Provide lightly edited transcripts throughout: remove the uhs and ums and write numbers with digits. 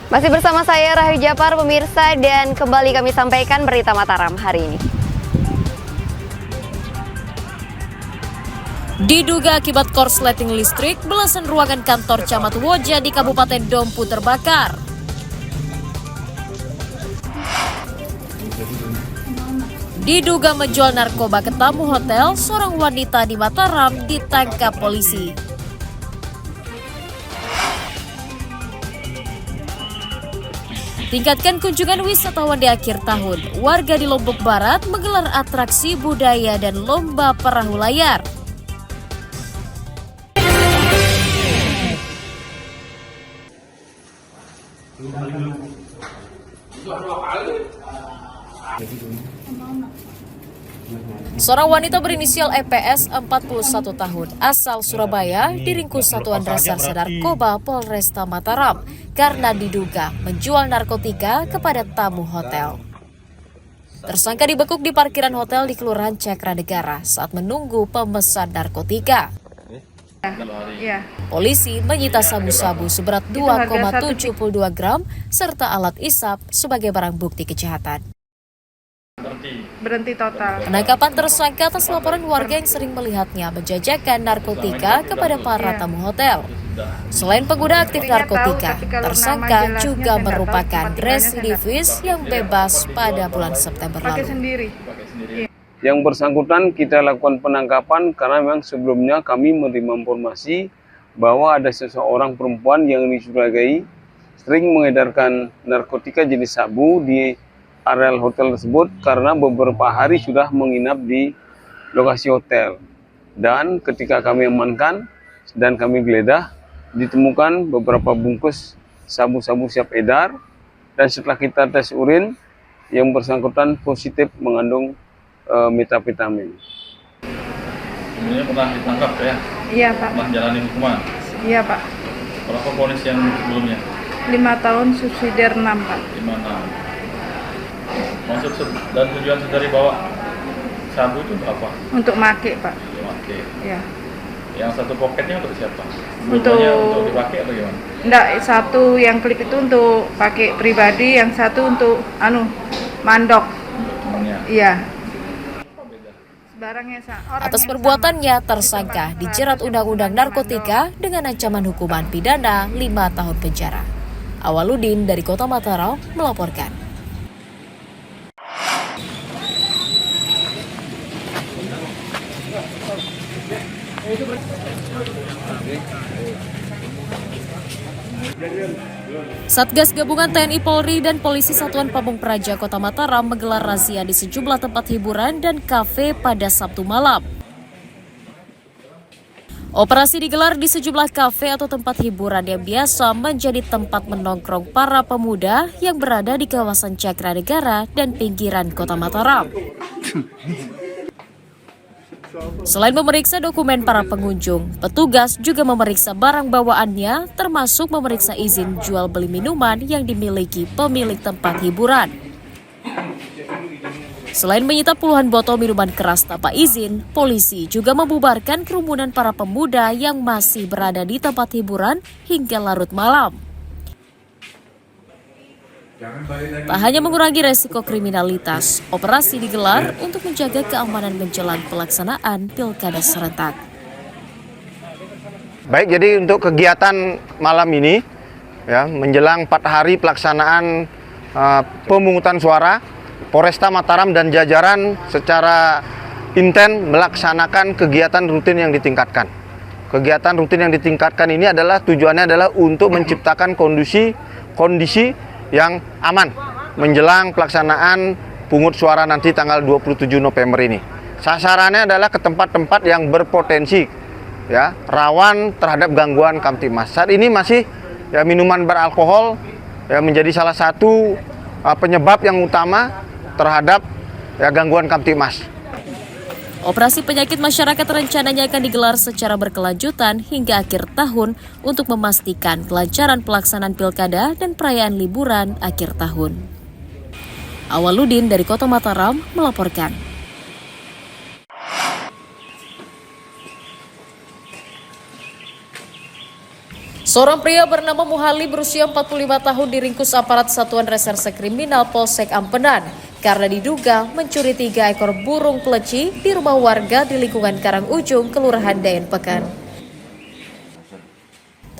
Masih bersama saya Rahayu Japar pemirsa, dan kembali kami sampaikan berita Mataram hari ini. Diduga akibat korsleting listrik, belasan ruangan kantor Camat Woja di Kabupaten Dompu terbakar. Diduga menjual narkoba ke tamu hotel, seorang wanita di Mataram ditangkap polisi. Tingkatkan kunjungan wisatawan di akhir tahun. Warga di Lombok Barat menggelar atraksi budaya dan lomba perahu layar. Seorang wanita berinisial EPS 41 tahun asal Surabaya diringkus Satuan Reserse Narkoba Polresta Mataram karena diduga menjual narkotika kepada tamu hotel. Tersangka dibekuk di parkiran hotel di Kelurahan Cakranegara saat menunggu pemesan narkotika. Polisi menyita sabu-sabu seberat 2,72 gram serta alat isap sebagai barang bukti kejahatan. Berhenti total. Penangkapan tersangka atas laporan warga yang sering melihatnya menjajakan narkotika kepada para tamu hotel. Selain pengguna aktif narkotika, tersangka juga merupakan residivis yang bebas pada bulan September lalu. Yang bersangkutan kita lakukan penangkapan karena memang sebelumnya kami menerima informasi bahwa ada seseorang perempuan yang dicurigai sering mengedarkan narkotika jenis sabu di areal hotel tersebut karena beberapa hari sudah menginap di lokasi hotel. Dan ketika kami amankan dan kami geledah, ditemukan beberapa bungkus sabu-sabu siap edar, dan setelah kita tes urin, yang bersangkutan positif mengandung metapetamin. Sebenarnya pernah ditangkap ya? Iya Pak. Pernah jalani hukuman? Iya Pak. Berapa vonis yang sebelumnya? 5 tahun subsidiar 6 Pak. 5 tahun. Maksud dan tujuan saudari bawa sabu itu untuk apa? Untuk make Pak. Oke. Iya. Yang satu poketnya untuk siapa? Untuk dipakai atau gimana? Enggak, satu yang klip itu untuk pakai pribadi, yang satu untuk mandok. Untuk temannya? Iya. Atas perbuatannya, tersangka dijerat Undang-Undang Narkotika dengan ancaman hukuman pidana 5 tahun penjara. Awaludin dari Kota Mataram melaporkan. Satgas Gabungan TNI Polri dan Polisi Satuan Pamung Praja Kota Mataram menggelar razia di sejumlah tempat hiburan dan kafe pada Sabtu malam. Operasi digelar di sejumlah kafe atau tempat hiburan yang biasa menjadi tempat menongkrong para pemuda yang berada di kawasan Cakranegara dan pinggiran Kota Mataram. Selain memeriksa dokumen para pengunjung, petugas juga memeriksa barang bawaannya, termasuk memeriksa izin jual beli minuman yang dimiliki pemilik tempat hiburan. Selain menyita puluhan botol minuman keras tanpa izin, polisi juga membubarkan kerumunan para pemuda yang masih berada di tempat hiburan hingga larut malam. Tak hanya mengurangi resiko kriminalitas, operasi digelar untuk menjaga keamanan menjelang pelaksanaan pilkada serentak. Baik, jadi untuk kegiatan malam ini, ya, menjelang 4 hari pelaksanaan pemungutan suara, Polresta Mataram dan jajaran secara intens melaksanakan kegiatan rutin yang ditingkatkan. Kegiatan rutin yang ditingkatkan ini adalah tujuannya adalah untuk menciptakan kondisi yang aman menjelang pelaksanaan pungut suara nanti tanggal 27 November ini. Sasarannya adalah ke tempat-tempat yang berpotensi, ya, rawan terhadap gangguan Kamtibmas. Saat ini masih ya, minuman beralkohol ya, menjadi salah satu penyebab yang utama terhadap ya, gangguan Kamtibmas. Operasi penyakit masyarakat rencananya akan digelar secara berkelanjutan hingga akhir tahun untuk memastikan kelancaran pelaksanaan pilkada dan perayaan liburan akhir tahun. Awaludin dari Kota Mataram melaporkan. Seorang pria bernama Muhali berusia 45 tahun diringkus aparat Satuan Reserse Kriminal Polsek Ampenan karena diduga mencuri 3 ekor burung peleci di rumah warga di lingkungan Karangujung, Kelurahan Dayan Pekan.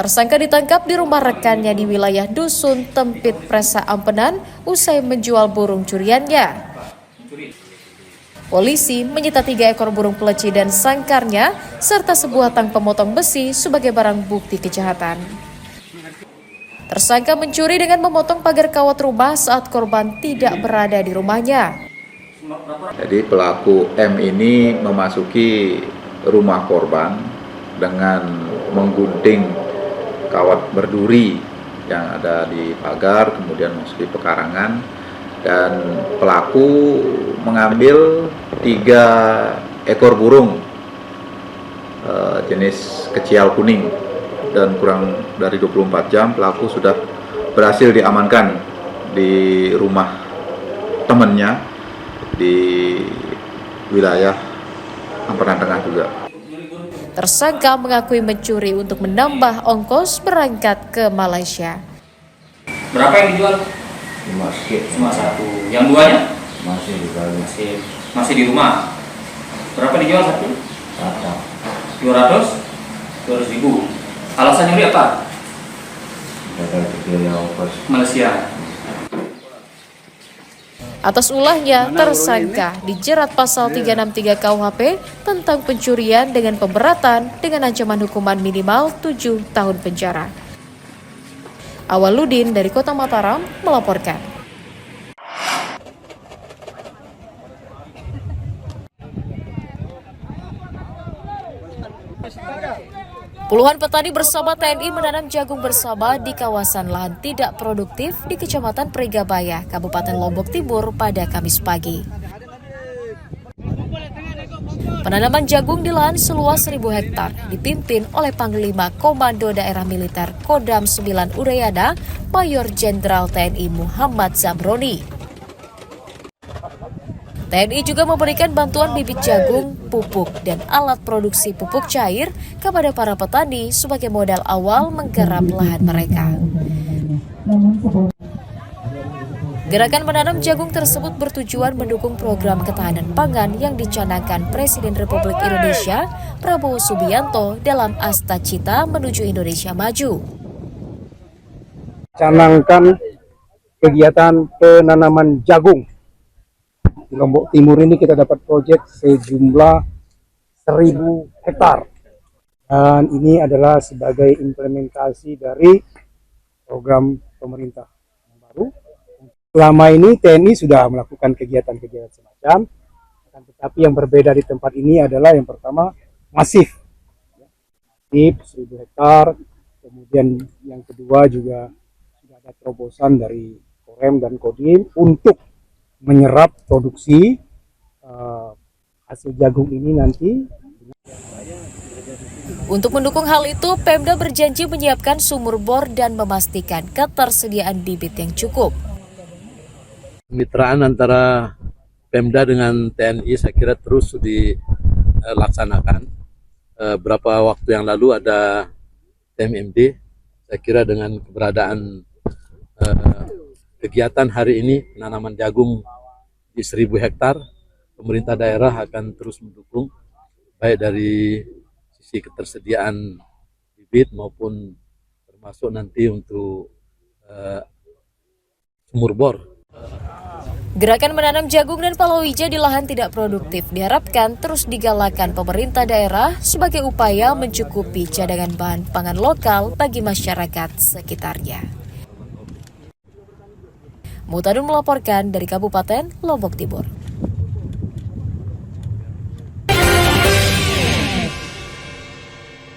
Tersangka ditangkap di rumah rekannya di wilayah Dusun Tempit Presa Ampenan usai menjual burung curiannya. Polisi menyita 3 ekor burung peleci dan sangkarnya serta sebuah tang pemotong besi sebagai barang bukti kejahatan. Tersangka mencuri dengan memotong pagar kawat rumah saat korban tidak berada di rumahnya. Jadi pelaku M ini memasuki rumah korban dengan menggunting kawat berduri yang ada di pagar, kemudian masuk di pekarangan, dan pelaku mengambil 3 ekor burung jenis kecial kuning, dan kurang dari 24 jam pelaku sudah berhasil diamankan di rumah temannya di wilayah Ampenan Tengah juga. Tersangka mengakui mencuri untuk menambah ongkos berangkat ke Malaysia. Berapa yang dijual? Cuma 1. Yang 2-nya? Masih di rumah. Berapa dijual 1? 200 ribu. Alasan nyuri apa? Malaysia. Atas ulahnya, tersangka dijerat pasal 363 KUHP tentang pencurian dengan pemberatan dengan ancaman hukuman minimal 7 tahun penjara. Awaludin dari Kota Mataram melaporkan. Puluhan petani bersama TNI menanam jagung bersama di kawasan lahan tidak produktif di Kecamatan Pregabaya, Kabupaten Lombok Timur pada Kamis pagi. Penanaman jagung di lahan seluas 1.000 hektar dipimpin oleh Panglima Komando Daerah Militer Kodam 9 Udayana, Mayor Jenderal TNI Muhammad Zamroni. TNI juga memberikan bantuan bibit jagung, pupuk, dan alat produksi pupuk cair kepada para petani sebagai modal awal menggarap lahan mereka. Gerakan menanam jagung tersebut bertujuan mendukung program ketahanan pangan yang dicanangkan Presiden Republik Indonesia Prabowo Subianto dalam Asta Cita menuju Indonesia Maju. Canangkan kegiatan penanaman jagung. Di Lombok Timur ini kita dapat proyek sejumlah 1.000 hektar. Dan ini adalah sebagai implementasi dari program pemerintah yang baru. Selama ini TNI sudah melakukan kegiatan-kegiatan semacam, tetapi yang berbeda di tempat ini adalah yang pertama masif. Masif 1.000 hektar, kemudian yang kedua juga sudah ada terobosan dari Korem dan Kodim untuk menyerap produksi hasil jagung ini nanti. Untuk mendukung hal itu, Pemda berjanji menyiapkan sumur bor dan memastikan ketersediaan bibit yang cukup. Kemitraan antara Pemda dengan TNI saya kira terus dilaksanakan. Beberapa waktu yang lalu ada TMMD, saya kira dengan keberadaan kegiatan hari ini penanaman jagung di 1.000 hektar, pemerintah daerah akan terus mendukung baik dari sisi ketersediaan bibit maupun termasuk nanti untuk sumur bor. Gerakan menanam jagung dan palawija di lahan tidak produktif diharapkan terus digalakan pemerintah daerah sebagai upaya mencukupi cadangan bahan pangan lokal bagi masyarakat sekitarnya. Mutadun melaporkan dari Kabupaten Lombok Timur.